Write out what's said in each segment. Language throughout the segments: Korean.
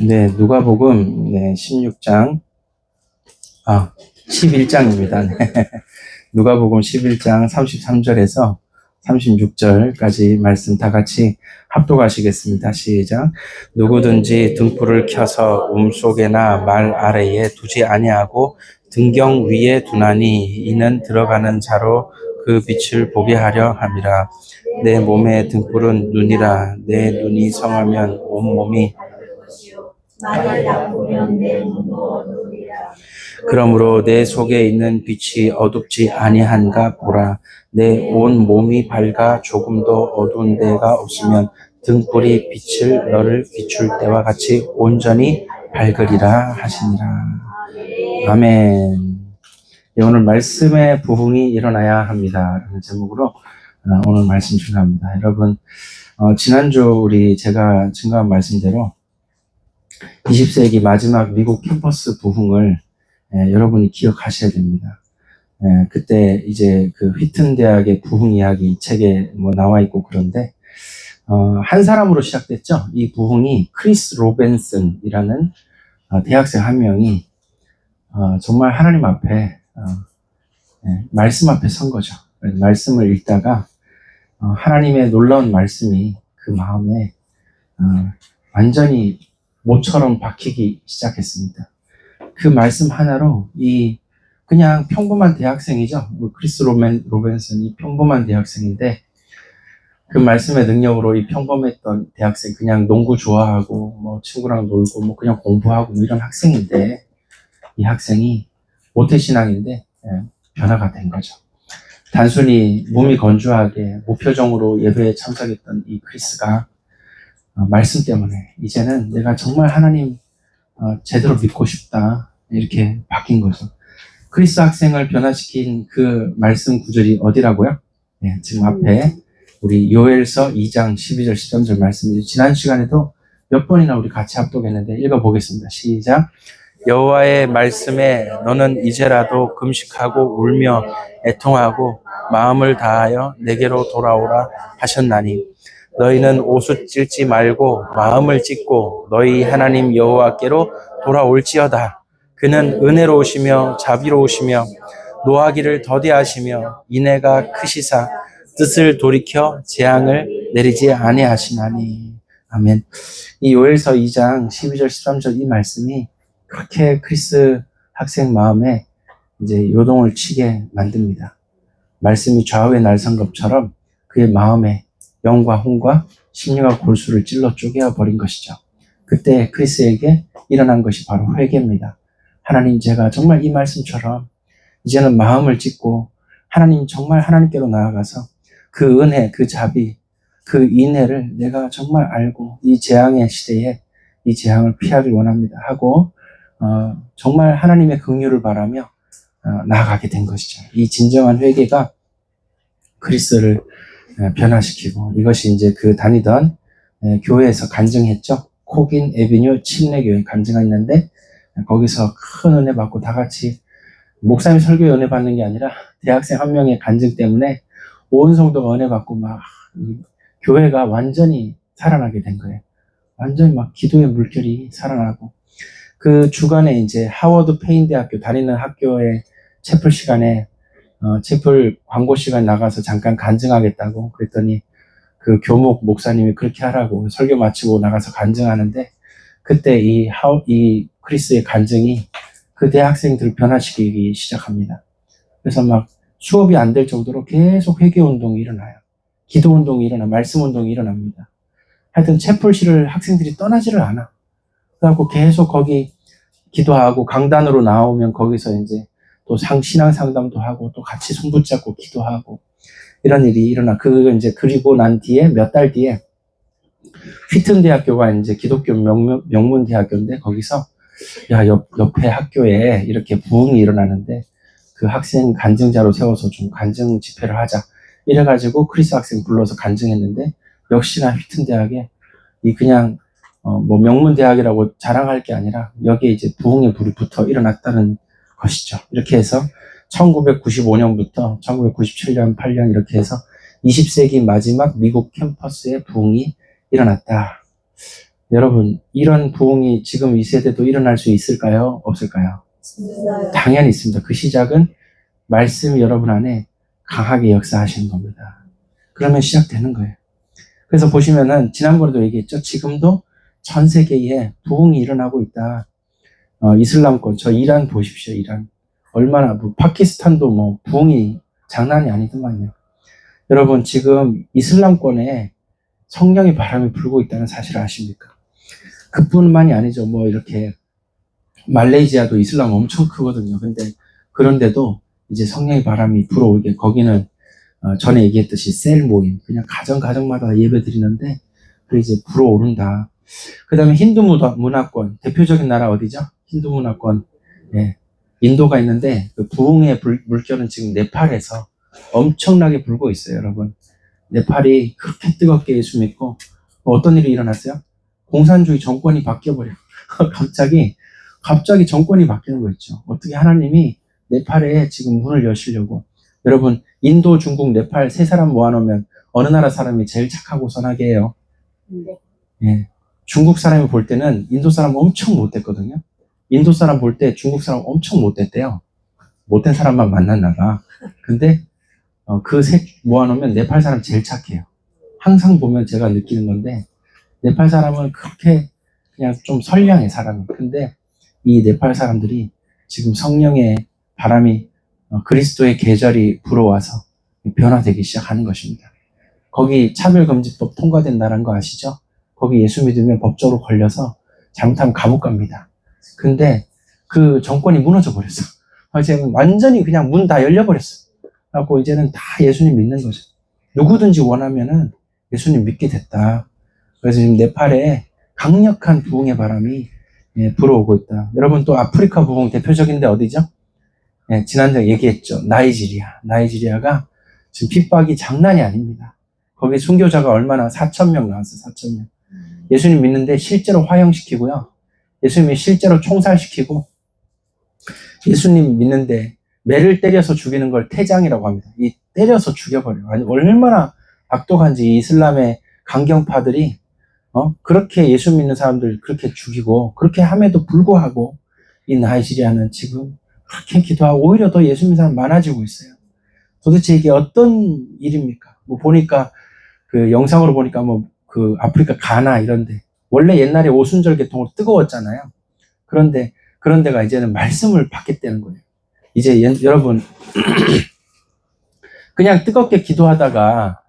네, 누가복음 16장, 11장입니다. 네. 누가복음 11장 33절에서 36절까지 말씀 다 같이 합독하시겠습니다. 시작. 누구든지 등불을 켜서 속에나 말 아래에 두지 아니하고 등경 위에 두나니 이는 들어가는 자로 그 빛을 보게 하려 함이라. 내 몸의 등불은 눈이라. 내 눈이 성하면 온 몸이 그러므로 내 속에 있는 빛이 어둡지 아니한가 보라. 내 온 몸이 밝아 조금도 어두운 데가 없으면 등불이 빛을 너를 비출 때와 같이 온전히 밝으리라 하시니라. 아멘. 오늘 말씀의 부흥이 일어나야 합니다. 라는 제목으로 오늘 말씀 준비합니다. 여러분, 지난주 제가 증거한 말씀대로 20세기 마지막 미국 캠퍼스 부흥을 여러분이 기억하셔야 됩니다. 그때 이제 그 휘튼 대학의 부흥 이야기 책에 나와 있고 그런데 한 사람으로 시작됐죠. 이 부흥이 크리스 로벤슨이라는 대학생 한 명이 정말 하나님 앞에 말씀 앞에 선 거죠. 말씀을 읽다가 하나님의 놀라운 말씀이 그 마음에 완전히 모처럼 박히기 시작했습니다. 그 말씀 하나로 그냥 평범한 대학생이죠. 크리스 로벤슨이 평범한 대학생인데 그 말씀의 능력으로 이 평범했던 대학생, 그냥 농구 좋아하고 친구랑 놀고 그냥 공부하고 이런 학생인데 이 학생이 모태신앙인데 변화가 된 거죠. 단순히 몸이 건조하게 무표정으로 예배에 참석했던 이 크리스가 말씀 때문에 이제는 내가 정말 하나님 제대로 믿고 싶다 이렇게 바뀐 거죠. 크리스 학생을 변화시킨 그 말씀 구절이 어디라고요? 지금 앞에 우리 요엘서 2장 12절 13절 말씀이죠. 지난 시간에도 몇 번이나 우리 같이 합독했는데 읽어보겠습니다. 시작. 여호와의 말씀에 너는 이제라도 금식하고 울며 애통하고 마음을 다하여 내게로 돌아오라 하셨나니 너희는 옷을 찢지 말고 마음을 찢고 너희 하나님 여호와께로 돌아올지어다. 그는 은혜로우시며 자비로우시며 노하기를 더디하시며 인애가 크시사 뜻을 돌이켜 재앙을 내리지 아니하시나니. 아멘. 이 요엘서 2장 12절 13절 이 말씀이 그렇게 크리스 학생 마음에 이제 요동을 치게 만듭니다. 말씀이 좌우의 날성검처럼 그의 마음에 영과 혼과 심령과 골수를 찔러 쪼개어 버린 것이죠. 그때 크리스에게 일어난 것이 바로 회개입니다. 하나님, 제가 정말 이 말씀처럼 이제는 마음을 찢고 하나님 정말 하나님께로 나아가서 그 은혜, 그 자비, 그 인애를 내가 정말 알고 이 재앙의 시대에 이 재앙을 피하길 원합니다 하고 정말 하나님의 긍휼을 바라며 나아가게 된 것이죠. 이 진정한 회개가 크리스를 변화시키고 이것이 이제 그 다니던 교회에서 간증했죠. 코긴 에비뉴 침례교회 간증했는데 거기서 큰 은혜 받고 다 같이 목사님 설교에 은혜 받는 게 아니라 대학생 한 명의 간증 때문에 온 성도가 은혜 받고 교회가 완전히 살아나게 된 거예요. 완전히 기도의 물결이 살아나고 그 주간에 이제 하워드 페인 대학교 다니는 학교의 채플 시간에 채플 광고 시간 나가서 잠깐 간증하겠다고 그랬더니 그 교목 목사님이 그렇게 하라고 설교 마치고 나가서 간증하는데 그때 이 크리스의 간증이 그 대학생들을 변화시키기 시작합니다. 그래서 수업이 안 될 정도로 계속 회개 운동이 일어나요. 기도 운동이 일어나, 말씀 운동이 일어납니다. 하여튼 채플실을 학생들이 떠나지를 않아. 그래갖고 계속 거기 기도하고 강단으로 나오면 거기서 이제 또 신앙 상담도 하고 또 같이 손 붙잡고 기도하고 이런 일이 일어나. 그리고 난 뒤에 몇 달 뒤에 휘튼 대학교가 이제 기독교 명문 대학교인데 거기서 옆에 학교에 이렇게 부흥이 일어나는데 그 학생 간증자로 세워서 좀 간증 집회를 하자. 이래가지고 크리스 학생 불러서 간증했는데 역시나 휘튼 대학에 그냥 명문 대학이라고 자랑할 게 아니라 여기에 이제 부흥의 불이 붙어 일어났다는 것이죠. 이렇게 해서 1995년부터 1997년, 8년 이렇게 해서 20세기 마지막 미국 캠퍼스의 부흥이 일어났다. 여러분, 이런 부흥이 지금 이 세대도 일어날 수 있을까요? 없을까요? 당연히 있습니다. 그 시작은 말씀이 여러분 안에 강하게 역사하시는 겁니다. 그러면 시작되는 거예요. 그래서 보시면은 지난번에도 얘기했죠. 지금도 전 세계에 부흥이 일어나고 있다. 이슬람권, 저 이란 보십시오. 이란. 얼마나, 파키스탄도 뭐 부흥이 장난이 아니더만요. 여러분, 지금 이슬람권에 성령의 바람이 불고 있다는 사실을 아십니까? 그뿐만이 아니죠. 뭐 이렇게 말레이시아도 이슬람 엄청 크거든요. 근데 그런데도 이제 성령의 바람이 불어오게, 거기는 전에 얘기했듯이 셀 모임, 그냥 가정마다 예배 드리는데 그 이제 불어오른다. 그 다음에 힌두 문화권, 대표적인 나라 어디죠? 힌두 문화권. 예. 인도가 있는데 그 부흥의 물결은 지금 네팔에서 엄청나게 불고 있어요, 여러분. 네팔이 그렇게 뜨겁게 예수 믿고 어떤 일이 일어났어요? 공산주의 정권이 바뀌어버려. 갑자기 정권이 바뀌는 거 있죠. 어떻게 하나님이 네팔에 지금 문을 여시려고. 여러분, 인도, 중국, 네팔 세 사람 모아놓으면 어느 나라 사람이 제일 착하고 선하게 해요? 네. 예. 중국 사람이 볼 때는 인도 사람 엄청 못됐거든요. 인도 사람 볼 때 중국 사람 엄청 못됐대요. 못된 사람만 만났나 봐. 근데 그 셋 모아놓으면 네팔 사람 제일 착해요. 항상 보면 제가 느끼는 건데 네팔 사람은 그렇게 그냥 좀 선량해, 사람이. 근데 이 네팔 사람들이 지금 성령의 바람이 그리스도의 계절이 불어와서 변화되기 시작하는 것입니다. 거기 차별금지법 통과된 나라인 거 아시죠? 거기 예수 믿으면 법적으로 걸려서 잘못하면 감옥 갑니다. 근데 그 정권이 무너져 버렸어. 이제 완전히 그냥 문 다 열려버렸어. 그래갖고 이제는 다 예수님 믿는 거죠. 누구든지 원하면은 예수님 믿게 됐다. 그래서 지금 네팔에 강력한 부흥의 바람이 불어오고 있다. 여러분, 또 아프리카 부흥 대표적인데 어디죠? 지난주에 얘기했죠. 나이지리아가 지금 핍박이 장난이 아닙니다. 거기 순교자가 얼마나 4,000명 나왔어요. 4,000명. 예수님 믿는데 실제로 화형시키고요. 예수님이 실제로 총살시키고, 예수님 믿는데 매를 때려서 죽이는 걸 태장이라고 합니다. 이 때려서 죽여버려요. 아니, 얼마나 악독한지 이 이슬람의 강경파들이 그렇게 예수 믿는 사람들 그렇게 죽이고, 그렇게 함에도 불구하고 이 나이지리아는 지금 그렇게 기도하고 오히려 더 예수 믿는 사람 많아지고 있어요. 도대체 이게 어떤 일입니까? 뭐 보니까 그 영상으로 보니까 뭐 그 아프리카 가나 이런데 원래 옛날에 오순절 계통으로 뜨거웠잖아요. 그런데 그런 데가 이제는 말씀을 받겠다는 거예요. 이제 여러분 그냥 뜨겁게 기도하다가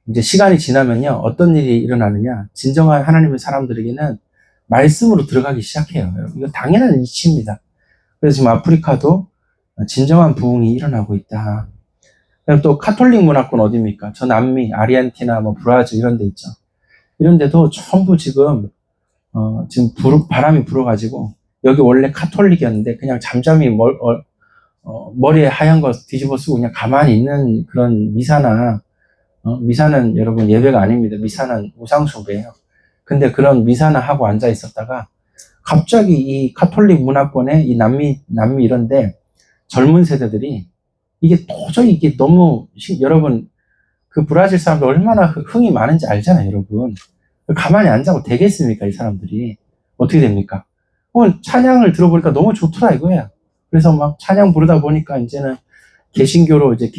이제 시간이 지나면요, 어떤 일이 일어나느냐, 진정한 하나님의 사람들에게는 말씀으로 들어가기 시작해요. 이거 당연한 이치입니다. 그래서 지금 아프리카도 진정한 부흥이 일어나고 있다. 그럼 또 카톨릭 문화권 어디입니까? 저 남미, 아르헨티나, 뭐 브라질 이런 데 있죠. 이런 데도 전부 지금 바람이 불어가지고, 여기 원래 카톨릭이었는데 그냥 잠잠히 머리에 하얀 거 뒤집어 쓰고 그냥 가만히 있는 그런 미사는 여러분 예배가 아닙니다. 미사는 우상숭배예요. 근데 그런 미사나 하고 앉아 있었다가 갑자기 이 카톨릭 문화권에 이 남미 이런데 젊은 세대들이 이게 도저히 이게 너무 여러분 그 브라질 사람들 얼마나 흥이 많은지 알잖아요, 여러분. 가만히 앉아도 되겠습니까, 이 사람들이? 어떻게 됩니까? 찬양을 들어보니까 너무 좋더라 이거야. 그래서 막 찬양 부르다 보니까 이제는 개신교로 이제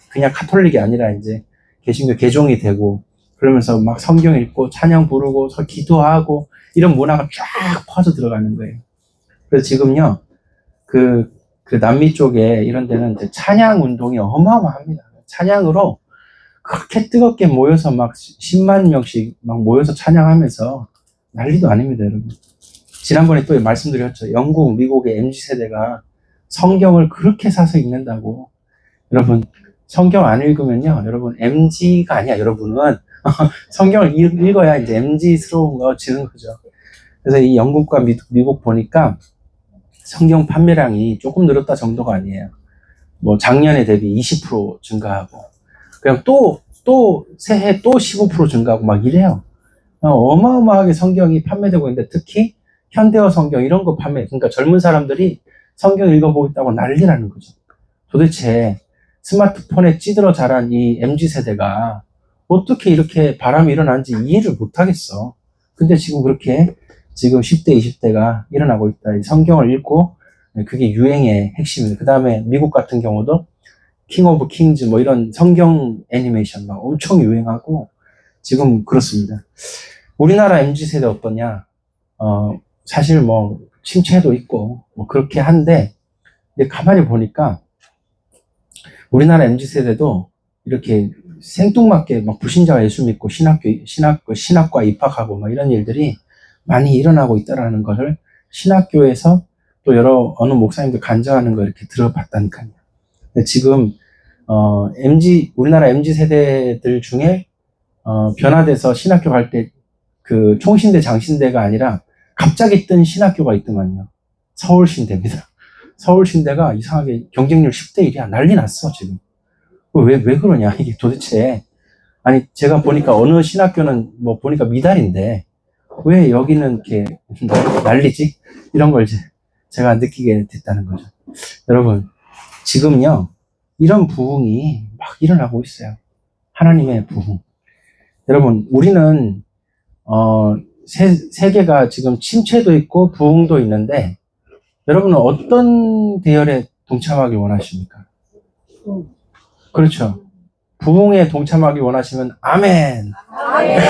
그냥 카톨릭이 아니라 이제 개신교 개종이 되고, 그러면서 막 성경 읽고 찬양 부르고 기도하고 이런 문화가 쫙 퍼져 들어가는 거예요. 그래서 지금요, 그 남미 쪽에 이런 데는 이제 찬양 운동이 어마어마합니다. 찬양으로 그렇게 뜨겁게 모여서 막 10만 명씩 막 모여서 찬양하면서 난리도 아닙니다, 여러분. 지난번에 또 말씀드렸죠. 영국, 미국의 MZ세대가 성경을 그렇게 사서 읽는다고. 여러분, 성경 안 읽으면요, 여러분, MZ가 아니야, 여러분은. 성경을 읽어야 이제 MZ스러운 거 지는 거죠. 그래서 이 영국과 미국 보니까 성경 판매량이 조금 늘었다 정도가 아니에요. 뭐 작년에 대비 20% 증가하고, 그냥 또 새해 또 15% 증가하고 막 이래요. 어마어마하게 성경이 판매되고 있는데, 특히 현대어 성경 이런 거 그러니까 젊은 사람들이 성경 읽어보겠다고 난리라는 거죠. 도대체 스마트폰에 찌들어 자란 이 MZ세대가 어떻게 이렇게 바람이 일어나는지 이해를 못하겠어. 근데 지금 그렇게 지금 10대, 20대가 일어나고 있다. 성경을 읽고 그게 유행의 핵심입니다. 그 다음에 미국 같은 경우도 킹 오브 킹즈 뭐 이런 성경 애니메이션 막 엄청 유행하고 지금 그렇습니다. 우리나라 MZ세대 어떠냐? 사실 뭐 침체도 있고 뭐 그렇게 한데 근데 가만히 보니까 우리나라 MZ세대도 이렇게 생뚱맞게 막 불신자가 예수 믿고 신학과 입학하고 막 이런 일들이 많이 일어나고 있다라는 것을 신학교에서 또 어느 목사님들 간증하는 거 이렇게 들어봤다니까요. 근데 지금, 우리나라 MZ 세대들 중에, 변화돼서 신학교 갈 때 그 총신대, 장신대가 아니라 갑자기 뜬 신학교가 있더만요. 서울신대입니다. 서울신대가 이상하게 경쟁률 10대 1이야. 난리 났어, 지금. 왜 그러냐, 이게 도대체. 아니, 제가 보니까 어느 신학교는 뭐 보니까 미달인데, 왜 여기는 이렇게 난리지? 이런 걸 이제 제가 느끼게 됐다는 거죠. 여러분, 지금요, 이런 부흥이 막 일어나고 있어요. 하나님의 부흥. 여러분, 우리는, 세계가 지금 침체도 있고 부흥도 있는데, 여러분은 어떤 대열에 동참하길 원하십니까? 그렇죠. 부흥에 동참하길 원하시면, 아멘. 아멘.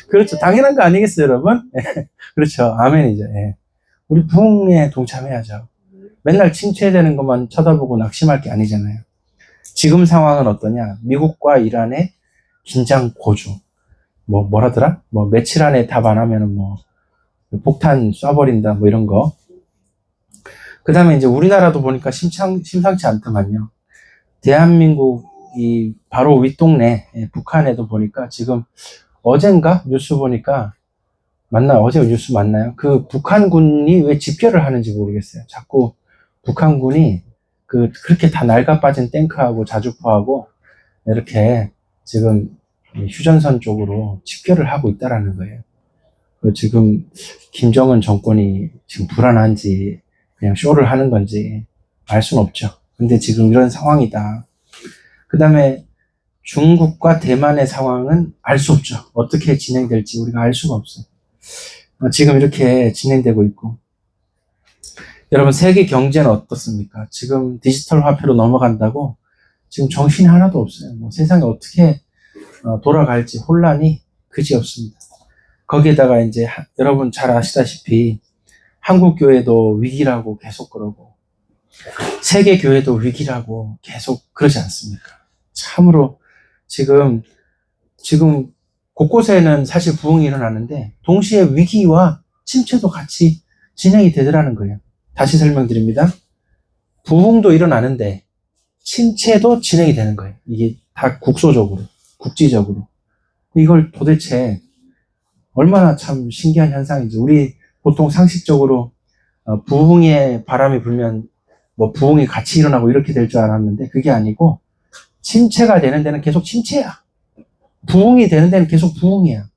그렇죠. 당연한 거 아니겠어요, 여러분? 그렇죠. 아멘이죠. 예. 우리 부흥에 동참해야죠. 맨날 침체되는 것만 쳐다보고 낙심할 게 아니잖아요. 지금 상황은 어떠냐? 미국과 이란의 긴장 고조. 뭐라더라? 며칠 안에 답 안 하면은 폭탄 쏴버린다, 이런 거. 그 다음에 이제 우리나라도 보니까 심상치 않더만요. 대한민국이 바로 윗동네, 북한에도 보니까 지금 어젠가 뉴스 보니까 어제 뉴스 맞나요? 그 북한군이 왜 집결을 하는지 모르겠어요. 자꾸 북한군이 그렇게 다 낡아빠진 탱크하고 자주포하고 이렇게 지금 휴전선 쪽으로 집결을 하고 있다라는 거예요. 지금 김정은 정권이 지금 불안한지 그냥 쇼를 하는 건지 알 수는 없죠. 근데 지금 이런 상황이다. 그 다음에 중국과 대만의 상황은 알 수 없죠. 어떻게 진행될지 우리가 알 수가 없어요. 지금 이렇게 진행되고 있고. 여러분, 세계 경제는 어떻습니까? 지금 디지털 화폐로 넘어간다고 지금 정신이 하나도 없어요. 세상이 어떻게 돌아갈지 혼란이 그지없습니다. 거기에다가 이제 여러분 잘 아시다시피 한국 교회도 위기라고 계속 그러고 세계 교회도 위기라고 계속 그러지 않습니까? 참으로 지금 곳곳에는 사실 부흥이 일어나는데 동시에 위기와 침체도 같이 진행이 되더라는 거예요. 다시 설명드립니다. 부흥도 일어나는데 침체도 진행이 되는 거예요. 이게 다 국지적으로. 이걸 도대체 얼마나 참 신기한 현상인지. 우리 보통 상식적으로 부흥의 바람이 불면 부흥이 같이 일어나고 이렇게 될 줄 알았는데 그게 아니고 침체가 되는 데는 계속 침체야. 부흥이 되는 데는 계속 부흥이야.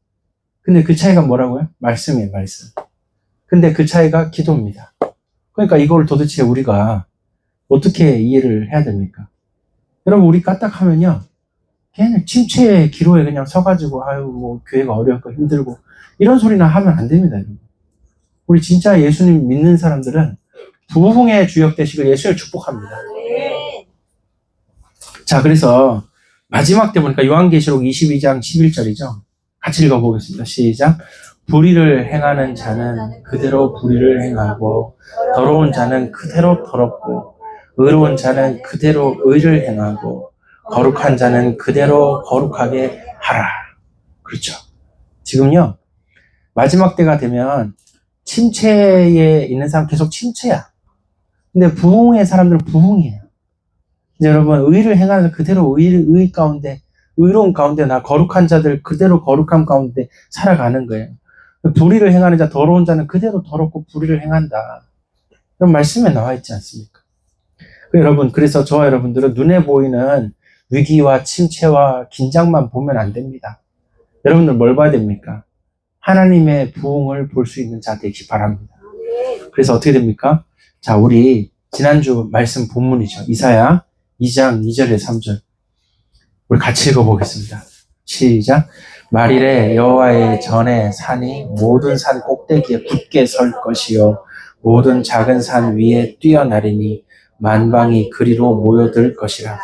근데 그 차이가 뭐라고요? 말씀이에요, 말씀. 근데 그 차이가 기도입니다. 그러니까 이걸 도대체 우리가 어떻게 이해를 해야 됩니까? 여러분, 우리 까딱하면요. 그냥 침체의 기로에 그냥 서가지고, 교회가 어렵고 힘들고, 이런 소리나 하면 안 됩니다, 여러분. 우리 진짜 예수님 믿는 사람들은 부흥의 주역 되시길 예수를 축복합니다. 자, 그래서 마지막 때 보니까 요한계시록 22장 11절이죠. 같이 읽어보겠습니다. 시작. 불의를 행하는 자는 그대로 불의를 행하고 더러운 자는 그대로 더럽고 의로운 자는 그대로 의를 행하고 거룩한 자는 그대로 거룩하게 하라. 그렇죠. 지금요. 마지막 때가 되면 침체에 있는 사람 계속 침체야. 근데 부흥의 사람들은 부흥이에요. 이제 여러분, 의를 행하는 그대로 의 가운데, 의로운 가운데 나 거룩한 자들 그대로 거룩함 가운데 살아가는 거예요. 불의를 행하는 자, 더러운 자는 그대로 더럽고 불의를 행한다. 그런 말씀에 나와 있지 않습니까? 여러분, 그래서 저와 여러분들은 눈에 보이는 위기와 침체와 긴장만 보면 안 됩니다. 여러분들 뭘 봐야 됩니까? 하나님의 부흥을 볼 수 있는 자 되기 바랍니다. 그래서 어떻게 됩니까? 자, 우리 지난주 말씀 본문이죠. 이사야 2장 2절에 3절. 우리 같이 읽어보겠습니다. 시작. 말일에 여호와의 전에 산이 모든 산 꼭대기에 굳게 설 것이요 모든 작은 산 위에 뛰어나리니 만방이 그리로 모여들 것이라.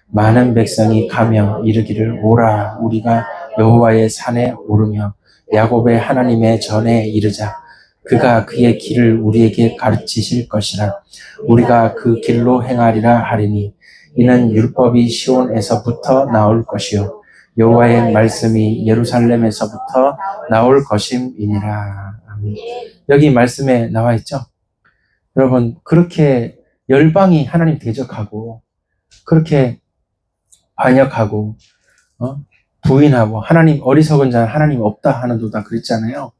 많은 백성이 가며 이르기를 오라 우리가 여호와의 산에 오르며 야곱의 하나님의 전에 이르자. 그가 그의 길을 우리에게 가르치실 것이라. 우리가 그 길로 행하리라 하리니 이는 율법이 시온에서부터 나올 것이요 여호와의 말씀이 예루살렘에서부터 나올 것임이니라. 아멘. 여기 말씀에 나와 있죠. 여러분 그렇게 열방이 하나님 대적하고 그렇게 반역하고 부인하고 하나님 어리석은 자는 하나님 없다 하는도다 그랬잖아요.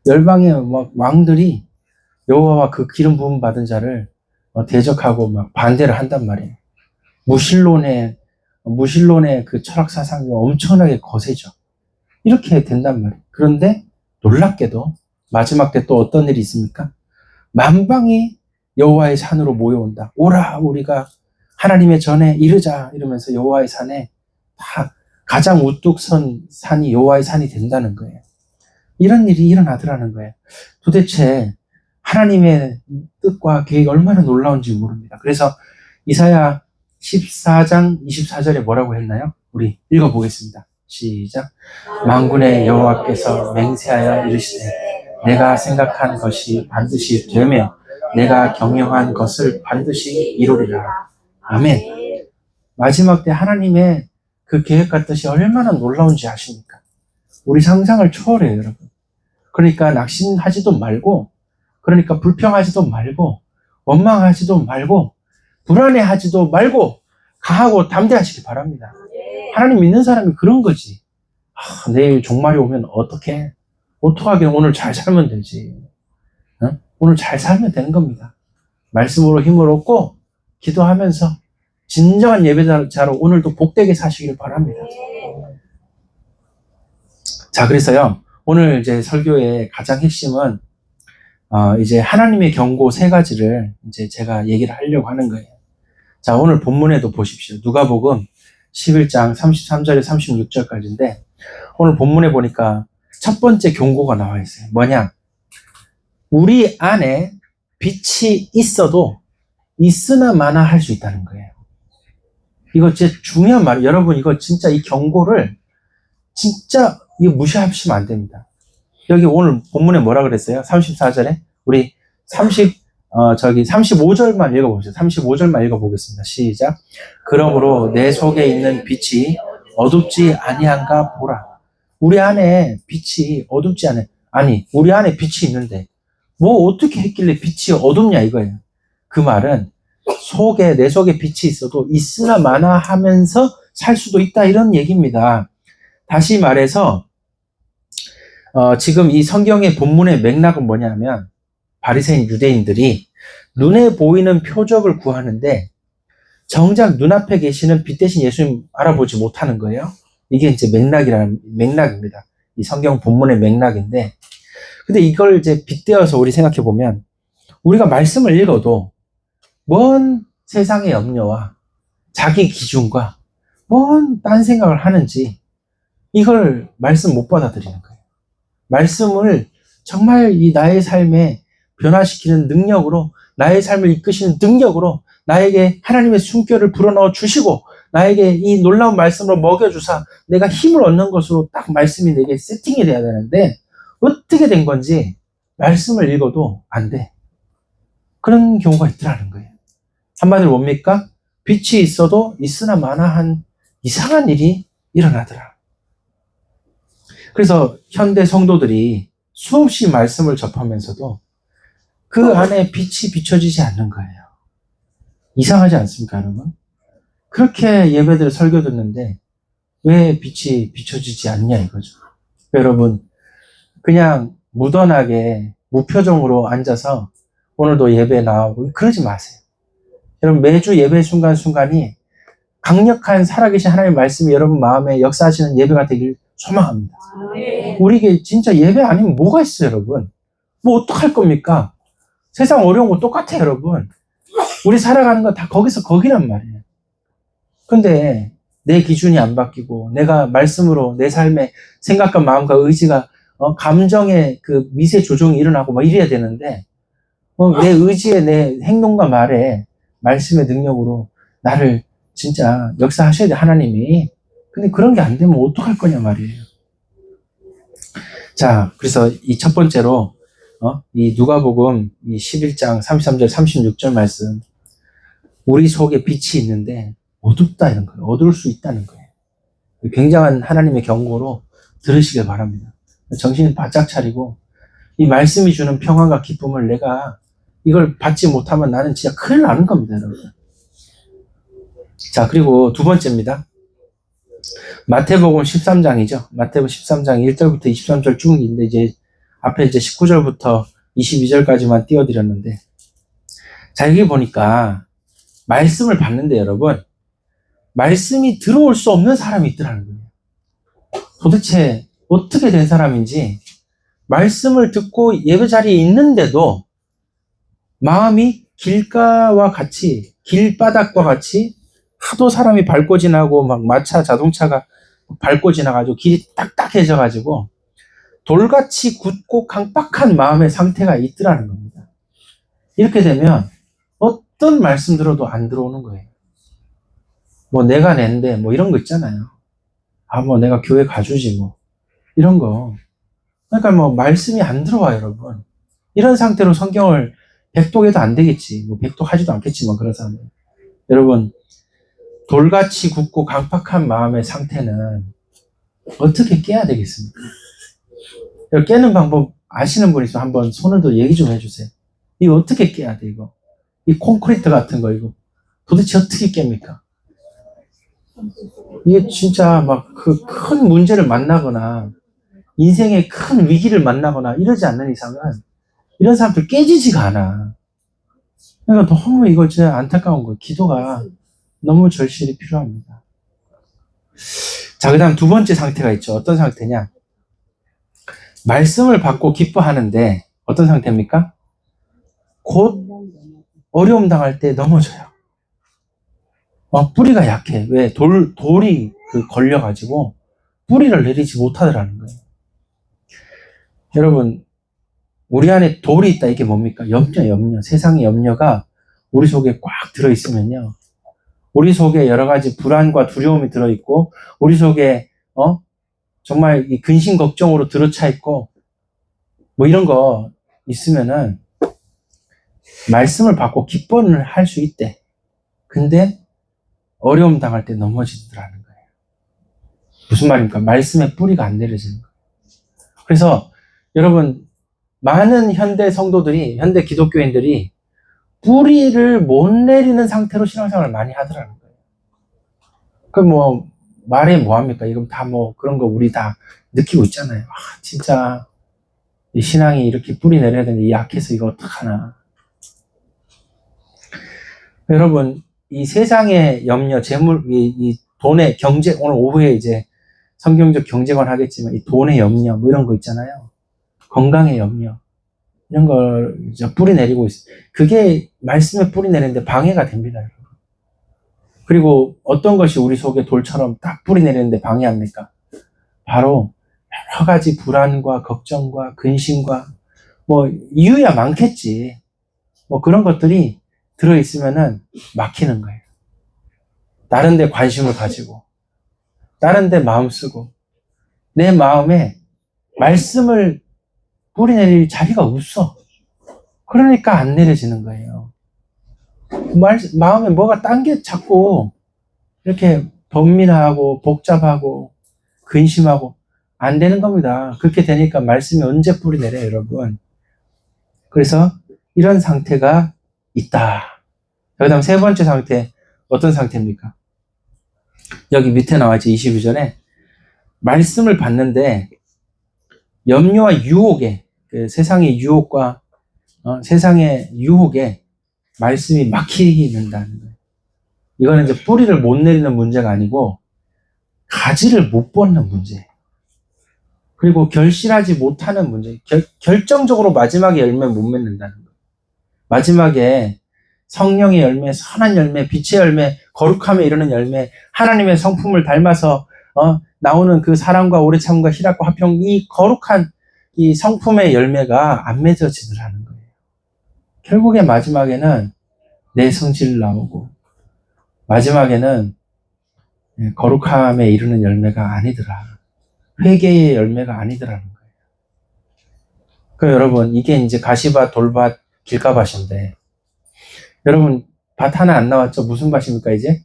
열방의 막 왕들이 여호와와 그 기름 부음 받은 자를 대적하고 막 반대를 한단 말이에요. 무신론의 그 철학 사상이 엄청나게 거세죠. 이렇게 된단 말이에요. 그런데 놀랍게도 마지막 때 또 어떤 일이 있습니까? 만방이 여호와의 산으로 모여온다. 오라 우리가 하나님의 전에 이르자 이러면서 여호와의 산에 다 가장 우뚝 선 산이 여호와의 산이 된다는 거예요. 이런 일이 일어나더라는 거예요. 도대체 하나님의 뜻과 계획이 얼마나 놀라운지 모릅니다. 그래서 이사야 14장 24절에 뭐라고 했나요? 우리 읽어보겠습니다. 시작. 만군의 여호와께서 맹세하여 이르시되 내가 생각한 것이 반드시 되며 내가 경영한 것을 반드시 이루리라. 아멘. 마지막 때 하나님의 그 계획과 뜻이 얼마나 놀라운지 아십니까? 우리 상상을 초월해요, 여러분. 그러니까 낙심하지도 말고, 그러니까 불평하지도 말고, 원망하지도 말고, 불안해하지도 말고, 강하고 담대하시기 바랍니다. 하나님 믿는 사람이 그런 거지. 내일 종말이 오면 어떡해? 어떡하긴 오늘 잘 살면 되지. 오늘 잘 살면 되는 겁니다. 말씀으로 힘을 얻고, 기도하면서, 진정한 예배자로 오늘도 복되게 사시길 바랍니다. 자, 그래서요, 오늘 이제 설교의 가장 핵심은, 이제 하나님의 경고 3가지를 이제 제가 얘기를 하려고 하는 거예요. 자, 오늘 본문에도 보십시오. 누가복음 11장 33절에 36절까지인데, 오늘 본문에 보니까 첫 번째 경고가 나와 있어요. 뭐냐? 우리 안에 빛이 있으나 마나 할 수 있다는 거예요. 이거 진짜 중요한 말이에요. 여러분, 이거 진짜 이 경고를 진짜 이거 무시하시면 안 됩니다. 여기 오늘 본문에 뭐라 그랬어요? 34절에? 우리 35절만 읽어보세요. 35절만 읽어보겠습니다. 시작. 그러므로 내 속에 있는 빛이 어둡지 아니한가 보라. 우리 안에 빛이 어둡지 않아요. 아니, 우리 안에 빛이 있는데 뭐 어떻게 했길래 빛이 어둡냐 이거예요. 그 말은 내 속에 빛이 있으나 마나 하면서 살 수도 있다 이런 얘기입니다. 다시 말해서 지금 이 성경의 본문의 맥락은 뭐냐면 바리새인 유대인들이 눈에 보이는 표적을 구하는데 정작 눈앞에 계시는 빛 대신 예수님 알아보지 못하는 거예요. 이게 이제 맥락입니다. 이 성경 본문의 맥락인데, 근데 이걸 이제 빗대어서 우리 생각해 보면 우리가 말씀을 읽어도 뭔 세상의 염려와 자기 기준과 뭔 딴 생각을 하는지 이걸 말씀 못 받아들이는 거예요. 말씀을 정말 이 나의 삶에 변화시키는 능력으로, 나의 삶을 이끄시는 능력으로 나에게 하나님의 숨결을 불어넣어 주시고 나에게 이 놀라운 말씀으로 먹여주사 내가 힘을 얻는 것으로 딱 말씀이 내게 세팅이 돼야 되는데 어떻게 된 건지 말씀을 읽어도 안 돼. 그런 경우가 있더라는 거예요. 한마디로 뭡니까? 빛이 있으나 마나한 이상한 일이 일어나더라. 그래서 현대 성도들이 수없이 말씀을 접하면서도 그 안에 빛이 비춰지지 않는 거예요. 이상하지 않습니까, 여러분? 그렇게 예배들 설교 듣는데 왜 빛이 비춰지지 않냐 이거죠. 여러분, 그냥 무던하게 무표정으로 앉아서 오늘도 예배 나오고 그러지 마세요. 여러분, 매주 예배 순간순간이 강력한 살아계신 하나님의 말씀이 여러분 마음에 역사하시는 예배가 되길 소망합니다. 우리에게 진짜 예배 아니면 뭐가 있어요, 여러분? 뭐 어떡할 겁니까? 세상 어려운 거 똑같아요, 여러분. 우리 살아가는 건 다 거기서 거기란 말이에요. 근데 내 기준이 안 바뀌고 내가 말씀으로 내 삶의 생각과 마음과 의지가 감정의 그 미세 조정이 일어나고 막 이래야 되는데 내 의지에 내 행동과 말에 말씀의 능력으로 나를 진짜 역사하셔야 돼 하나님이. 근데 그런 게 안 되면 어떡할 거냐 말이에요. 자, 그래서 이 첫 번째로 이 누가복음 이 11장 33절 36절 말씀, 우리 속에 빛이 있는데 어둡다 이런 거예요. 어두울 수 있다는 거예요. 굉장한 하나님의 경고로 들으시길 바랍니다. 정신을 바짝 차리고 이 말씀이 주는 평안과 기쁨을 내가 이걸 받지 못하면 나는 진짜 큰일 나는 겁니다, 여러분. 자, 그리고 두 번째입니다. 마태복음 13장이죠. 마태복음 13장 1절부터 23절 쭉 있는데 이제 앞에 이제 19절부터 22절까지만 띄워드렸는데, 자, 여기 보니까 말씀을 받는데 여러분, 말씀이 들어올 수 없는 사람이 있더라는 거예요. 도대체 어떻게 된 사람인지 말씀을 듣고 예배 자리에 있는데도 마음이 길가와 같이, 길바닥과 같이 하도 사람이 밟고 지나고 막 마차 자동차가 밟고 지나가지고 길이 딱딱해져가지고 돌같이 굳고 강박한 마음의 상태가 있더라는 겁니다. 이렇게 되면 어떤 말씀 들어도 안 들어오는 거예요. 뭐 내가 낸데 뭐 이런 거 있잖아요. 뭐 내가 교회 가주지 뭐 이런 거. 그러니까 뭐 말씀이 안 들어와요, 여러분. 이런 상태로 성경을 백독해도 안 되겠지. 뭐 백독하지도 않겠지만 그런 사람은. 여러분, 돌같이 굳고 강팍한 마음의 상태는 어떻게 깨야 되겠습니까? 깨는 방법 아시는 분 있으면 한번 손을 들어 얘기 좀 해주세요. 이거 어떻게 깨야 돼, 이거? 이 콘크리트 같은 거, 이거. 도대체 어떻게 깹니까? 이게 진짜 막 그 큰 문제를 만나거나, 인생의 큰 위기를 만나거나 이러지 않는 이상은 이런 사람들 깨지지가 않아. 그러니까 너무 이거 진짜 안타까운 거예요. 기도가 너무 절실히 필요합니다. 자, 그 다음 두 번째 상태가 있죠. 어떤 상태냐? 말씀을 받고 기뻐하는데 어떤 상태입니까? 곧 어려움 당할 때 넘어져요. 뿌리가 약해. 왜? 돌이 걸려가지고 뿌리를 내리지 못하더라는 거예요. 여러분, 우리 안에 돌이 있다. 이게 뭡니까? 염려. 세상의 염려가 우리 속에 꽉 들어있으면요. 우리 속에 여러 가지 불안과 두려움이 들어있고, 우리 속에, 정말 이 근심 걱정으로 들어차 있고, 뭐 이런 거 있으면은, 말씀을 받고 기뻐는 할 수 있대. 근데, 어려움 당할 때 넘어지더라는 거예요. 무슨 말입니까? 말씀의 뿌리가 안 내려지는 거예요. 그래서, 여러분, 많은 현대 성도들이, 현대 기독교인들이 뿌리를 못 내리는 상태로 신앙생활을 많이 하더라는 거예요. 그럼 뭐, 말해 뭐합니까? 이건 다 뭐, 그런 거 우리 다 느끼고 있잖아요. 진짜, 이 신앙이 이렇게 뿌리 내려야 되는데, 약해서 이거 어떡하나. 여러분, 이 세상의 염려, 재물, 이 돈의 경제, 오늘 오후에 이제 성경적 경제관 하겠지만, 이 돈의 염려, 뭐 이런 거 있잖아요. 건강의 염려. 이런 걸 이제 뿌리 내리고 있어요. 그게 말씀에 뿌리 내리는데 방해가 됩니다, 여러분. 그리고 어떤 것이 우리 속에 돌처럼 딱 뿌리 내리는데 방해합니까? 바로 여러 가지 불안과 걱정과 근심과 뭐 이유야 많겠지. 뭐 그런 것들이 들어있으면은 막히는 거예요. 다른 데 관심을 가지고, 다른 데 마음 쓰고, 내 마음에 말씀을 뿌리 내릴 자리가 없어. 그러니까 안 내려지는 거예요. 마음에 뭐가 딴 게 자꾸 이렇게 번민하고 복잡하고 근심하고 안 되는 겁니다. 그렇게 되니까 말씀이 언제 뿌리 내려요, 여러분. 그래서 이런 상태가 있다. 그 다음 세 번째 상태, 어떤 상태입니까? 여기 밑에 나와있죠. 22절에 말씀을 받는데 염려와 유혹에, 세상의 유혹과 세상의 유혹에 말씀이 막히는다는 거예요. 이거는 이제 뿌리를 못 내리는 문제가 아니고 가지를 못 벗는 문제예요. 그리고 결실하지 못하는 문제, 결정적으로 마지막에 열매 못 맺는다는 거예요. 마지막에 성령의 열매, 선한 열매, 빛의 열매, 거룩함에 이르는 열매, 하나님의 성품을 닮아서 나오는 그 사랑과 오래 참음과 희락과 화평, 이 거룩한 이 성품의 열매가 안 맺어지더라는 거예요. 결국에 마지막에는 내 성질 나오고 마지막에는 거룩함에 이르는 열매가 아니더라. 회개의 열매가 아니더라는 거예요. 그 여러분, 이게 이제 가시밭, 돌밭, 길가밭인데 여러분, 밭 하나 안 나왔죠? 무슨 밭입니까 이제?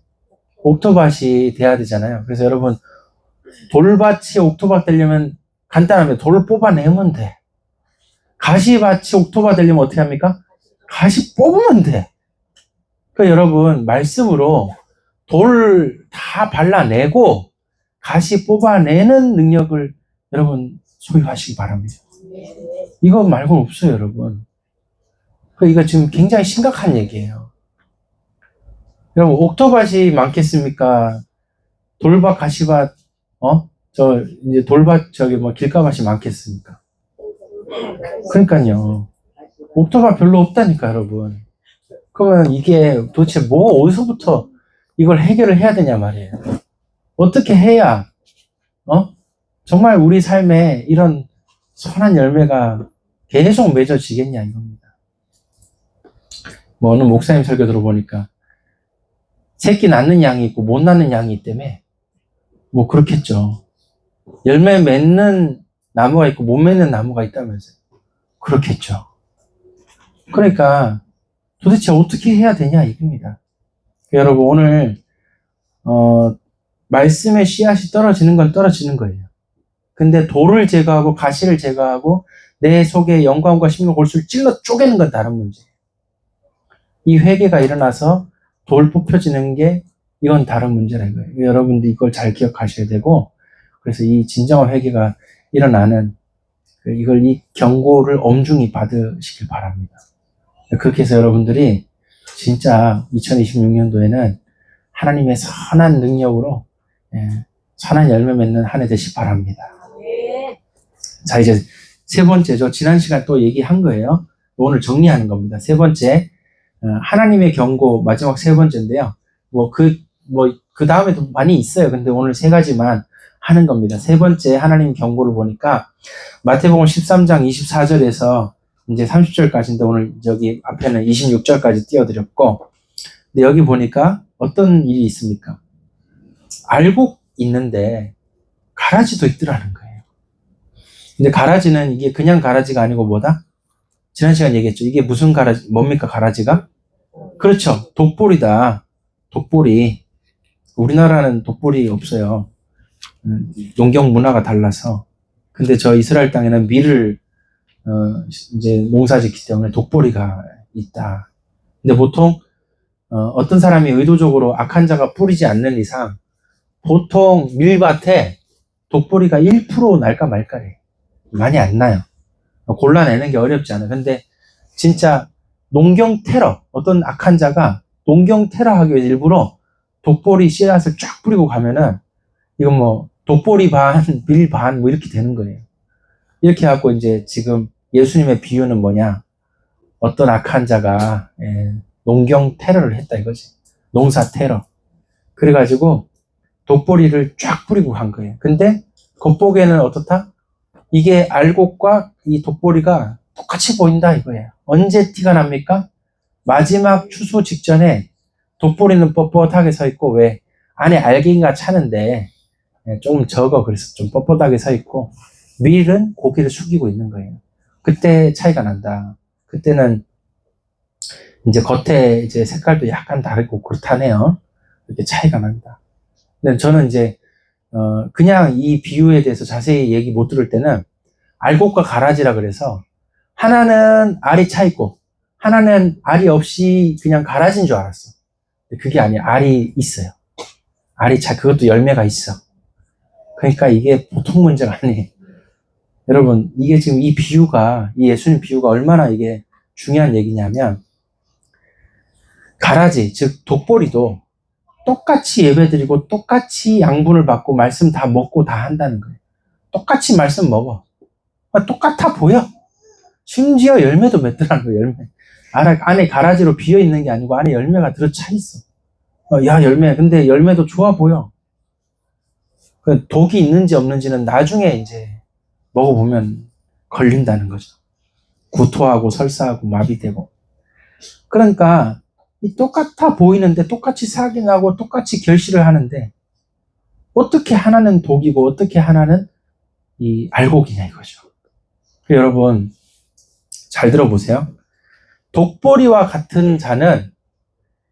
옥토밭이 돼야 되잖아요. 그래서 여러분, 돌밭이 옥토밭 되려면 간단합니다. 돌을 뽑아내면 돼. 가시밭이 옥토밭 되려면 어떻게 합니까? 가시 뽑으면 돼. 그 여러분, 말씀으로 돌 다 발라내고 가시 뽑아내는 능력을 여러분 소유하시기 바랍니다. 이거 말고는 없어요, 여러분. 이거 지금 굉장히 심각한 얘기예요. 여러분, 옥토밭이 많겠습니까? 돌밭, 가시밭, 이제 돌밭, 길가밭이 많겠습니까? 그러니까요. 옥토밭 별로 없다니까, 여러분. 그러면 이게 도대체 어디서부터 이걸 해결을 해야 되냐 말이에요. 어떻게 해야, 정말 우리 삶에 이런 선한 열매가 계속 맺어지겠냐, 이겁니다. 어느 목사님 설교 들어보니까, 새끼 낳는 양이 있고 못 낳는 양이 있다며, 그렇겠죠. 열매 맺는 나무가 있고 못 맺는 나무가 있다면서요. 그렇겠죠. 그러니까 도대체 어떻게 해야 되냐 이겁니다. 여러분, 오늘 말씀의 씨앗이 떨어지는 건 떨어지는 거예요. 근데 돌을 제거하고 가시를 제거하고 내 속에 영광과 심령 골수를 찔러 쪼개는 건 다른 문제예요. 이 회개가 일어나서 돌 뽑혀지는 게 이건 다른 문제라는 거예요. 여러분들 이걸 잘 기억하셔야 되고, 그래서 이 진정한 회개가 일어나는 이 경고를 엄중히 받으시길 바랍니다. 그렇게 해서 여러분들이 진짜 2026년도에는 하나님의 선한 능력으로 선한 열매 맺는 한 해 되시기 바랍니다. 자, 이제 세 번째죠. 지난 시간 또 얘기한 거예요. 오늘 정리하는 겁니다. 세 번째, 하나님의 경고, 마지막 세 번째인데요. 그 다음에도 많이 있어요. 근데 오늘 세 가지만 하는 겁니다. 세 번째 하나님 경고를 보니까 마태복음 13장 24절에서 이제 30절까지인데 오늘 여기 앞에는 26절까지 띄워드렸고, 근데 여기 보니까 어떤 일이 있습니까? 알곡 있는데 가라지도 있더라는 거예요. 근데 가라지는 이게 그냥 가라지가 아니고 뭐다? 지난 시간 얘기했죠. 이게 무슨 가라지, 뭡니까 가라지가? 그렇죠. 독보리다. 독보리. 우리나라는 독보리 없어요. 농경 문화가 달라서. 근데 저 이스라엘 땅에는 밀을 이제 농사 짓기 때문에 독보리가 있다. 근데 보통 어떤 사람이 의도적으로 악한 자가 뿌리지 않는 이상 보통 밀밭에 독보리가 1% 날까 말까래. 많이 안 나요. 골라내는 게 어렵지 않아요. 근데 진짜 농경 테러, 어떤 악한 자가 농경 테러 하기 위해 일부러 독보리 씨앗을 쫙 뿌리고 가면은 이건 독보리 반, 밀 반 이렇게 되는 거예요. 이렇게 해갖고 이제 지금 예수님의 비유는 뭐냐? 어떤 악한 자가 농경 테러를 했다 이거지. 농사 테러. 그래가지고 독보리를 쫙 뿌리고 간 거예요. 근데 겉보기에는 어떻다? 이게 알곡과 이 독보리가 똑같이 보인다 이거예요. 언제 티가 납니까? 마지막 추수 직전에 독보리는 뻣뻣하게 서 있고, 왜? 안에 알갱이가 차는데 조금 적어. 그래서 좀 뻣뻣하게 서 있고, 밀은 고개를 숙이고 있는 거예요. 그때 차이가 난다. 그때는 이제 겉에 이제 색깔도 약간 다르고 그렇다네요. 이렇게 차이가 난다. 근데 저는 이제 그냥 이 비유에 대해서 자세히 얘기 못 들을 때는 알곡과 가라지라 그래서 하나는 알이 차 있고 하나는 알이 없이 그냥 가라지인 줄 알았어. 그게 아니야. 알이 있어요. 그것도 열매가 있어. 그러니까 이게 보통 문제가 아니에요. 여러분, 이게 지금 이 예수님 비유가 얼마나 이게 중요한 얘기냐면, 가라지, 즉 독보리도 똑같이 예배드리고 똑같이 양분을 받고 말씀 다 먹고 다 한다는 거예요. 똑같이 말씀 먹어. 똑같아 보여. 심지어 열매도 맺더라는 거예요, 열매. 안에 가라지로 비어 있는 게 아니고 안에 열매가 들어차 있어. 야, 열매. 근데 열매도 좋아 보여. 그 독이 있는지 없는지는 나중에 이제 먹어보면 걸린다는 거죠. 구토하고 설사하고 마비되고. 그러니까 이 똑같아 보이는데 똑같이 사귀나고 똑같이 결실을 하는데 어떻게 하나는 독이고 어떻게 하나는 이 알곡이냐 이거죠. 여러분 잘 들어보세요. 독보리와 같은 자는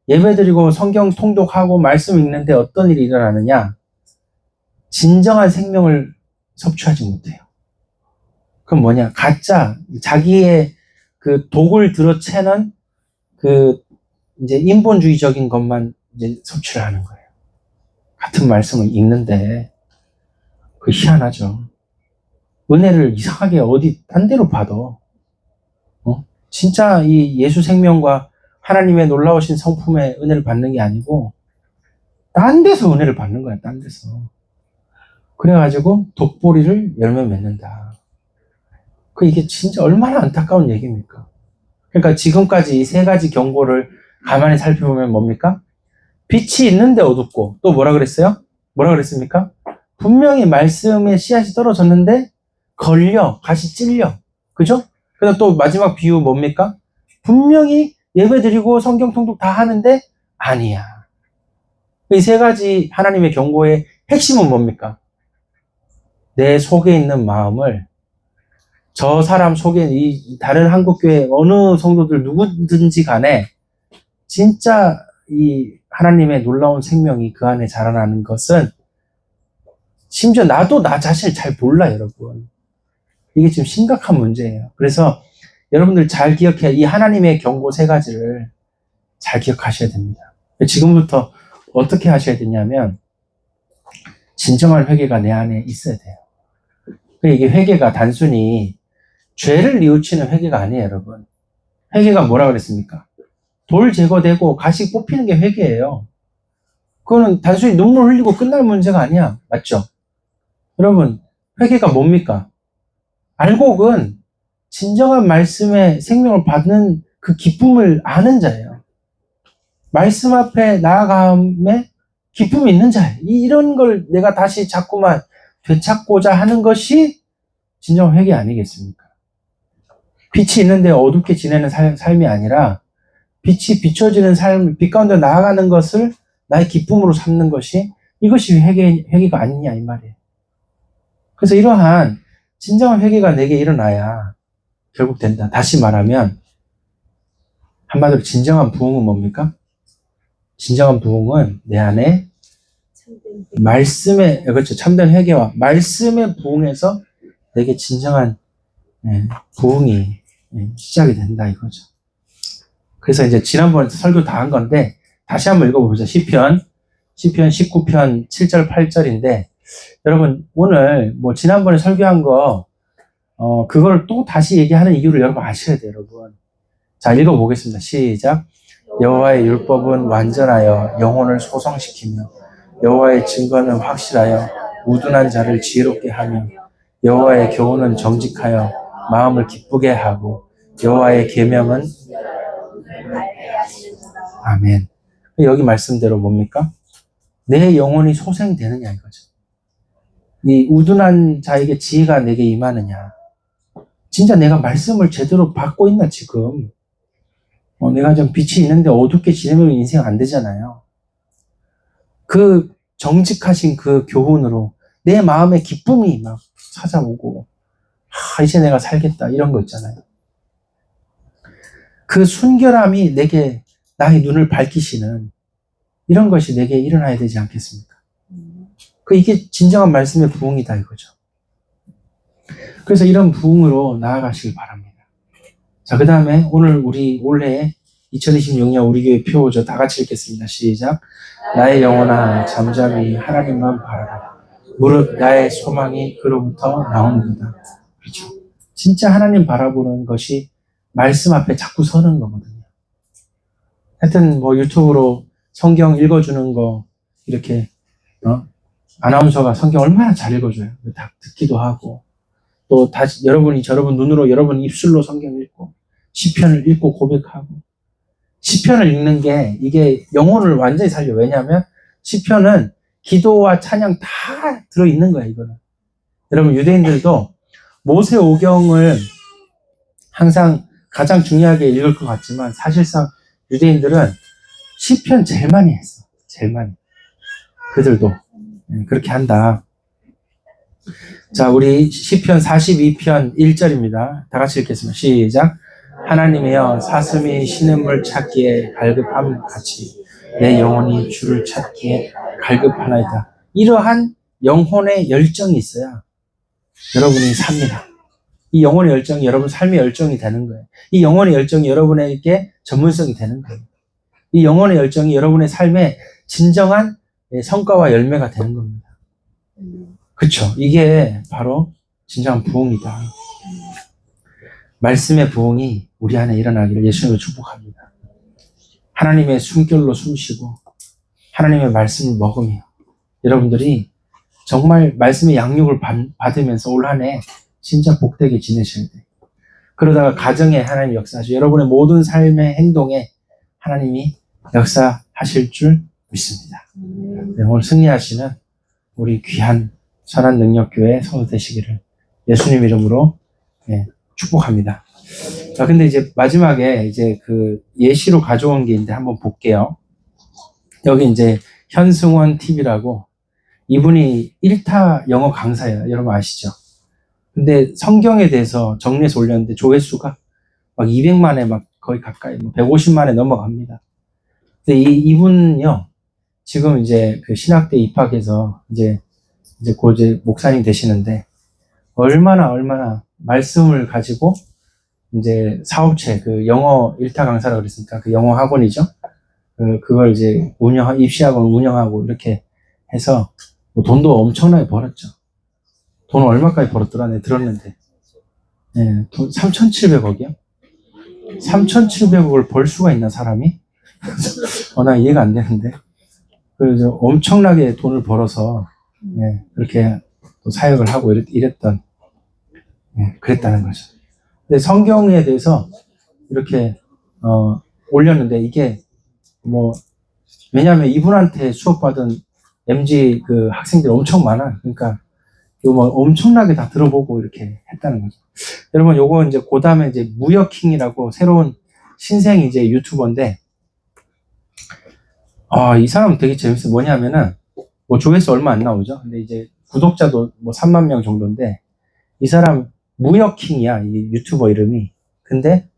예배드리고 성경 통독하고 말씀 읽는데 어떤 일이 일어나느냐? 진정한 생명을 섭취하지 못해요. 그럼 뭐냐? 가짜 자기의 그 독을 들어채는 그 이제 인본주의적인 것만 이제 섭취를 하는 거예요. 같은 말씀을 읽는데 그 희한하죠. 은혜를 이상하게 어디 딴 데로 봐도 진짜 이 예수 생명과 하나님의 놀라우신 성품의 은혜를 받는 게 아니고 딴 데서 은혜를 받는 거야. 딴 데서. 그래가지고 독보리를 열매 맺는다. 이게 진짜 얼마나 안타까운 얘기입니까? 그러니까 지금까지 이 세 가지 경고를 가만히 살펴보면 뭡니까? 빛이 있는데 어둡고 또 뭐라 그랬어요? 뭐라 그랬습니까? 분명히 말씀의 씨앗이 떨어졌는데 가시 찔려. 그죠? 그다음 또 마지막 비유 뭡니까? 분명히 예배드리고 성경 통독 다 하는데 아니야. 이 세 가지 하나님의 경고의 핵심은 뭡니까? 내 속에 있는 마음을 저 사람 속에 이 다른 한국교회 어느 성도들 누구든지 간에 진짜 이 하나님의 놀라운 생명이 그 안에 자라나는 것은 심지어 나도 나 자신을 잘 몰라 여러분. 이게 지금 심각한 문제예요. 그래서 여러분들 잘 기억해. 이 하나님의 경고 세 가지를 잘 기억하셔야 됩니다. 지금부터 어떻게 하셔야 되냐면 진정한 회개가 내 안에 있어야 돼요. 이게 회개가 단순히 죄를 뉘우치는 회개가 아니에요, 여러분. 회개가 뭐라 그랬습니까? 돌 제거되고 가시 뽑히는 게 회개예요. 그거는 단순히 눈물 흘리고 끝날 문제가 아니야. 맞죠? 여러분, 회개가 뭡니까? 알곡은 진정한 말씀의 생명을 받는 그 기쁨을 아는 자예요. 말씀 앞에 나아감에 기쁨이 있는 자예요. 이런 걸 내가 다시 자꾸만 되찾고자 하는 것이 진정 회개 아니겠습니까? 빛이 있는데 어둡게 지내는 삶이 아니라 빛이 비춰지는 삶, 빛 가운데 나아가는 것을 나의 기쁨으로 삼는 것이 이것이 회개가 아니냐 이 말이에요. 그래서 이러한 진정한 회개가 내게 일어나야 결국 된다. 다시 말하면 한마디로 진정한 부흥은 뭡니까? 진정한 부흥은 내 안에 말씀의 그렇죠 참된 회개와 말씀의 부흥에서 내게 진정한 부흥이 시작이 된다 이거죠. 그래서 이제 지난번에 설교 다 한 건데 다시 한번 읽어보자. 시편 19편 7절 8절인데 여러분 오늘 뭐 지난번에 설교한 거 그걸 또 다시 얘기하는 이유를 여러분 아셔야 돼요, 여러분. 자, 읽어보겠습니다. 시작. 여호와의 율법은 완전하여 영혼을 소성시키며 여호와의 증거는 확실하여 우둔한 자를 지혜롭게 하며 여호와의 교훈은 정직하여 마음을 기쁘게 하고 여호와의 계명은 아멘. 여기 말씀대로 뭡니까? 내 영혼이 소생되느냐 이거죠. 이 우둔한 자에게 지혜가 내게 임하느냐. 진짜 내가 말씀을 제대로 받고 있나 지금. 내가 좀 빛이 있는데 어둡게 지내면 인생 안 되잖아요. 그 정직하신 그 교훈으로 내 마음에 기쁨이 막 찾아오고 이제 내가 살겠다 이런 거 있잖아요. 그 순결함이 내게 나의 눈을 밝히시는 이런 것이 내게 일어나야 되지 않겠습니까? 이게 진정한 말씀의 부흥이다 이거죠. 그래서 이런 부흥으로 나아가시길 바랍니다. 자, 그 다음에 오늘 우리 올해 2026년 우리 교회 표어죠. 다 같이 읽겠습니다. 시작. 나의 영혼아 잠잠히 하나님만 바라라. 무릇 나의 소망이 그로부터 나옵니다. 그렇죠. 진짜 하나님 바라보는 것이 말씀 앞에 자꾸 서는 거거든요. 하여튼 뭐 유튜브로 성경 읽어주는 거 이렇게 아나운서가 성경 얼마나 잘 읽어줘요. 다 듣기도 하고 또 다시 여러분 눈으로 여러분 입술로 성경 읽고 시편을 읽고 고백하고 시편을 읽는 게 이게 영혼을 완전히 살려. 왜냐하면 시편은 기도와 찬양 다 들어있는 거예요. 이거는 여러분 유대인들도 모세오경을 항상 가장 중요하게 읽을 것 같지만 사실상 유대인들은 시편 제일 많이 했어. 제일 많이. 그들도 그렇게 한다. 자, 우리 시편 42편 1절입니다. 다 같이 읽겠습니다. 시작. 하나님이여 사슴이 신음을 찾기에 갈급함 같이 내 영혼이 주를 찾기에 갈급하나이다. 이러한 영혼의 열정이 있어야 여러분이 삽니다. 이 영혼의 열정이 여러분 삶의 열정이 되는 거예요. 이 영혼의 열정이 여러분에게 전문성이 되는 거예요. 이 영혼의 열정이 여러분의 삶의 진정한 성과와 열매가 되는 겁니다. 그렇죠? 이게 바로 진정한 부흥이다. 말씀의 부흥이 우리 안에 일어나기를 예수님으로 축복합니다. 하나님의 숨결로 숨쉬고 하나님의 말씀을 먹으며 여러분들이 정말 말씀의 양육을 받으면서 올 한 해 진짜 복되게 지내셔야 돼요. 그러다가 가정에 하나님 역사하시고 여러분의 모든 삶의 행동에 하나님이 역사하실 줄 믿습니다. 네, 오늘 승리하시는 우리 귀한 선한 능력교회 성도 되시기를 예수님 이름으로 축복합니다. 자, 근데 이제 마지막에 이제 그 예시로 가져온 게 있는데 한번 볼게요. 여기 이제 현승원 TV라고 이분이 1타 영어 강사예요. 여러분 아시죠? 근데 성경에 대해서 정리해서 올렸는데 조회수가 막 200만에 막 거의 가까이 150만에 넘어갑니다. 근데 이분요, 지금 이제 그 신학대 입학해서 이제 곧 이제 목사님 되시는데 얼마나 말씀을 가지고 이제 사업체 그 영어 1타 강사라고 그랬으니까 그 영어 학원이죠. 그걸 이제 입시학원 운영하고 이렇게 해서 뭐 돈도 엄청나게 벌었죠. 돈 얼마까지 벌었더라? 내가 들었는데. 네, 돈 3,700억이요? 3,700억을 벌 수가 있나, 사람이? 나 이해가 안 되는데. 그래서 엄청나게 돈을 벌어서, 그렇게 또 사역을 하고 이랬던, 그랬다는 거죠. 근데 성경에 대해서 이렇게, 올렸는데 이게 뭐, 왜냐하면 이분한테 수업받은 MG 그 학생들이 엄청 많아. 그러니까, 이거 뭐 엄청나게 다 들어보고 이렇게 했다는 거죠. 여러분, 요거 이제 그 다음에 이제 무역킹이라고 새로운 신생 이제 유튜버인데, 이 사람은 되게 재밌어요. 뭐냐면은, 뭐 조회수 얼마 안 나오죠. 근데 이제 구독자도 뭐 3만 명 정도인데, 이 사람 무역킹이야, 이 유튜버 이름이. 근데,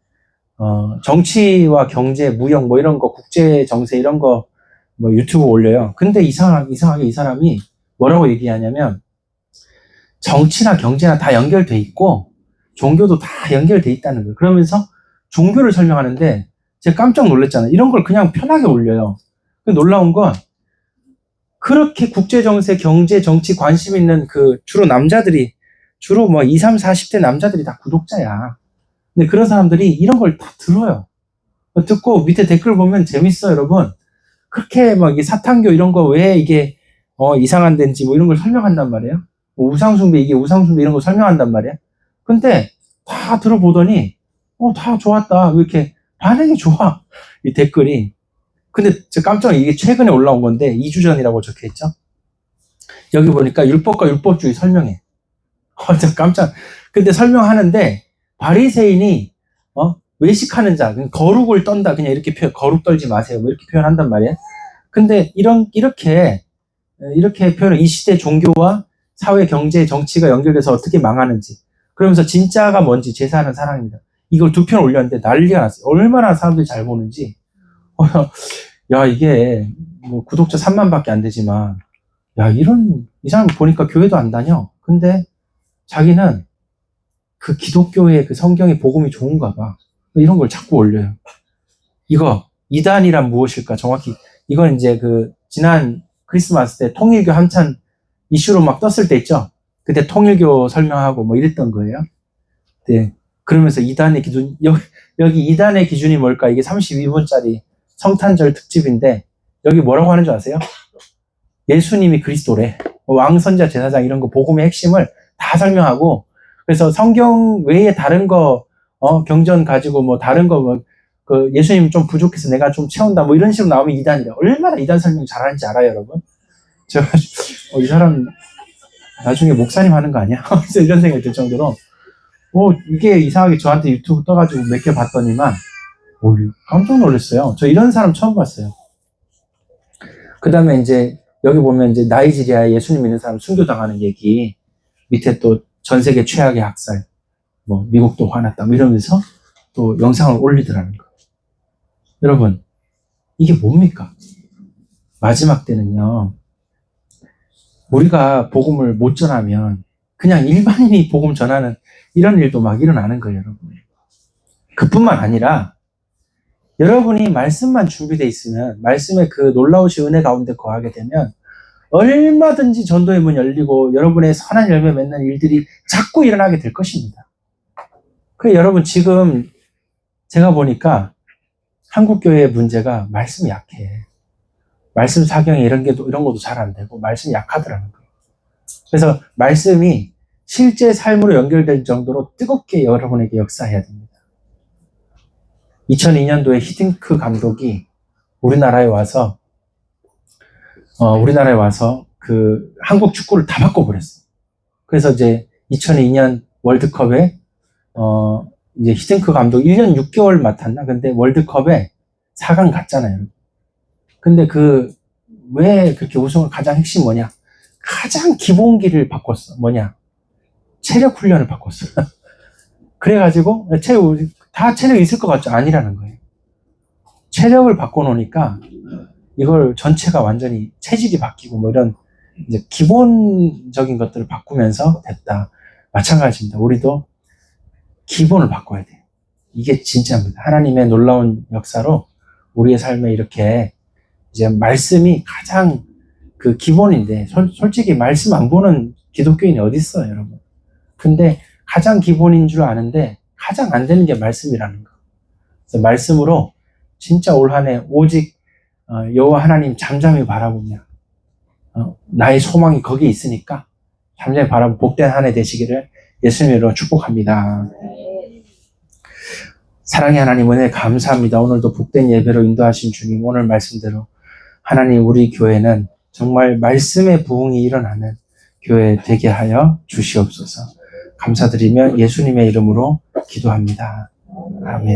정치와 경제, 무역 뭐 이런 거, 국제 정세 이런 거 뭐 유튜브 올려요. 근데 이상하게 이 사람이 뭐라고 얘기하냐면, 정치나 경제나 다 연결돼 있고 종교도 다 연결돼 있다는 거예요. 그러면서 종교를 설명하는데 제가 깜짝 놀랐잖아요. 이런 걸 그냥 편하게 올려요. 놀라운 건 그렇게 국제정세, 경제, 정치 관심 있는 그 주로 남자들이 주로 뭐 20, 30, 40대 남자들이 다 구독자야. 근데 그런 사람들이 이런 걸 다 들어요. 듣고 밑에 댓글 보면 재밌어요, 여러분. 그렇게 막 이 사탄교 이런 거 왜 이게 이상한 데인지 뭐 이런 걸 설명한단 말이에요. 뭐 우상숭배 이게 우상숭배 이런 거 설명한단 말이야. 근데 다 들어보더니 다 좋았다. 왜 이렇게 반응이 좋아. 이 댓글이. 근데 제가 깜짝 놀랐어요. 이게 최근에 올라온 건데 2주 전이라고 적혀있죠. 여기 보니까 율법과 율법주의 설명해. 진짜 깜짝. 근데 설명하는데 바리새인이 외식하는 자, 거룩을 떤다. 그냥 이렇게 거룩 떨지 마세요. 뭐 이렇게 표현한단 말이에요. 근데 이렇게 표현을 이 시대 종교와 사회, 경제, 정치가 연결돼서 어떻게 망하는지. 그러면서 진짜가 뭔지 제사하는 사랑입니다. 이걸 2편 올렸는데 난리가 났어요. 얼마나 사람들이 잘 보는지. 야, 이게 뭐 구독자 3만 밖에 안 되지만, 야, 이 사람 보니까 교회도 안 다녀. 근데 자기는 그 기독교의 그 성경의 복음이 좋은가 봐. 이런 걸 자꾸 올려요. 이거, 이단이란 무엇일까? 정확히, 이건 이제 그, 지난 크리스마스 때 통일교 한참 이슈로 막 떴을 때 있죠? 그때 통일교 설명하고 뭐 이랬던 거예요. 네. 그러면서 이단의 기준, 여기 이단의 기준이 뭘까? 이게 32분짜리 성탄절 특집인데, 여기 뭐라고 하는 줄 아세요? 예수님이 그리스도래. 왕, 선자, 제사장 이런 거 복음의 핵심을 다 설명하고, 그래서 성경 외에 다른 거, 경전 가지고 뭐 다른 거, 뭐, 그 예수님 좀 부족해서 내가 좀 채운다, 뭐 이런 식으로 나오면 이단이래. 얼마나 이단 설명 잘하는지 알아요, 여러분? 제가, 이 사람 나중에 목사님 하는 거 아니야? 그래서 이런 생각이 들 정도로, 이게 이상하게 저한테 유튜브 떠가지고 몇 개 봤더니만, 깜짝 놀랐어요. 저 이런 사람 처음 봤어요. 그 다음에 이제, 여기 보면 이제 나이지리아에 예수님 믿는 사람 순교당하는 얘기, 밑에 또 전 세계 최악의 학살, 뭐, 미국도 화났다, 뭐 이러면서 또 영상을 올리더라는 거예요. 여러분, 이게 뭡니까? 마지막 때는요, 우리가 복음을 못 전하면 그냥 일반인이 복음 전하는 이런 일도 막 일어나는 거예요, 여러분. 그뿐만 아니라 여러분이 말씀만 준비되어 있으면 말씀의 그 놀라우신 은혜 가운데 거하게 되면 얼마든지 전도의 문 열리고 여러분의 선한 열매 맺는 일들이 자꾸 일어나게 될 것입니다. 그래 여러분 지금 제가 보니까 한국 교회의 문제가 말씀이 약해. 말씀 사경에 이런 것도 잘 안 되고 말씀이 약하더라는 거예요. 그래서 말씀이 실제 삶으로 연결될 정도로 뜨겁게 여러분에게 역사해야 됩니다. 2002년도에 히딩크 감독이 우리나라에 와서 그 한국 축구를 다 바꿔버렸어요. 그래서 이제 2002년 월드컵에 이제 히딩크 감독 1년 6개월 맡았나? 근데 월드컵에 4강 갔잖아요. 근데 왜 그렇게 우승을 가장 핵심 뭐냐? 가장 기본기를 바꿨어. 뭐냐? 체력 훈련을 바꿨어. 그래가지고 다 체력이 있을 것 같죠? 아니라는 거예요. 체력을 바꿔놓으니까 이걸 전체가 완전히 체질이 바뀌고 뭐 이런 이제 기본적인 것들을 바꾸면서 됐다. 마찬가지입니다. 우리도 기본을 바꿔야 돼요. 이게 진짜입니다. 하나님의 놀라운 역사로 우리의 삶에 이렇게 이제 말씀이 가장 그 기본인데 솔직히 말씀 안 보는 기독교인이 어디 있어요, 여러분? 근데 가장 기본인 줄 아는데 가장 안 되는 게 말씀이라는 거. 그래서 말씀으로 진짜 올 한 해 오직 여호와 하나님 잠잠히 바라보며 나의 소망이 거기에 있으니까 잠잠히 바라보고 복된 한 해 되시기를 예수님으로 축복합니다. 사랑의 하나님 은혜 감사합니다. 오늘도 복된 예배로 인도하신 주님 오늘 말씀대로 하나님 우리 교회는 정말 말씀의 부흥이 일어나는 교회 되게 하여 주시옵소서. 감사드리며 예수님의 이름으로 기도합니다. 아멘.